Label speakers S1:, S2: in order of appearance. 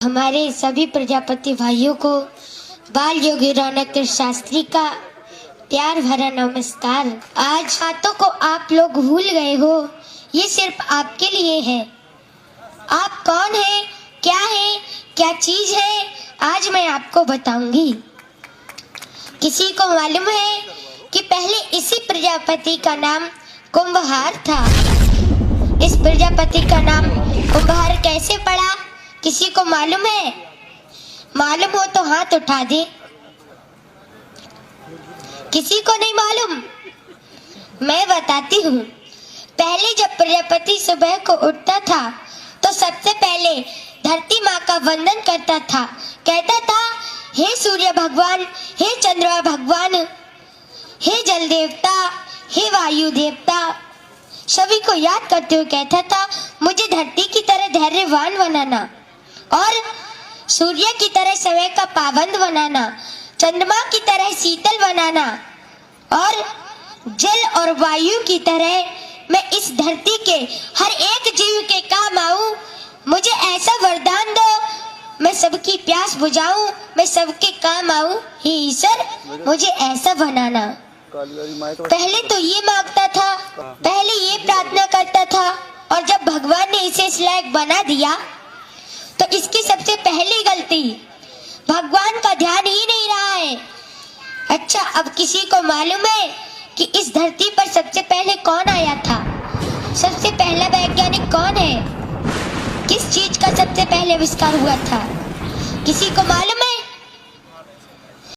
S1: हमारे सभी प्रजापति भाइयों को बाल योगी रौनक शास्त्री का प्यार भरा नमस्कार। आज बातों को आप लोग भूल गए हो, ये सिर्फ आपके लिए है। आप कौन है, क्या चीज है, आज मैं आपको बताऊंगी। किसी को मालूम है कि पहले इसी प्रजापति का नाम कुंभहार था। इस प्रजापति का नाम कुंभहार कैसे पड़ा, किसी को मालूम है? मालूम हो तो हाथ उठा दे। किसी को नहीं मालूम? मैं बताती हूँ। पहले जब प्रजापति सुबह को उठता था तो सबसे पहले धरती माँ का वंदन करता था। कहता था, हे सूर्य भगवान, हे चंद्रमा भगवान, हे जल देवता, हे वायु देवता, सभी को याद करते हुए कहता था, मुझे धरती की तरह धैर्यवान बनाना और सूर्य की तरह समय का पाबंद बनाना, चंद्रमा की तरह शीतल बनाना और जल और वायु की तरह मैं इस धरती के हर एक जीव के काम आऊं। मुझे ऐसा वरदान दो, मैं सबकी प्यास बुझाऊं, मैं सबके काम आऊं। हे ईश्वर, मुझे ऐसा बनाना। पहले तो ये मांगता था, पहले ये प्रार्थना करता था, और जब भगवान ने इसे इस लायक बना दिया तो इसकी सबसे पहली गलती भगवान का ध्यान ही नहीं रहा है। अच्छा, अब किसी को मालूम है कि इस धरती पर सबसे पहले कौन आया था? सबसे पहला वैज्ञानिक कौन है? किस चीज का सबसे पहले आविष्कार हुआ था? किसी को मालूम है?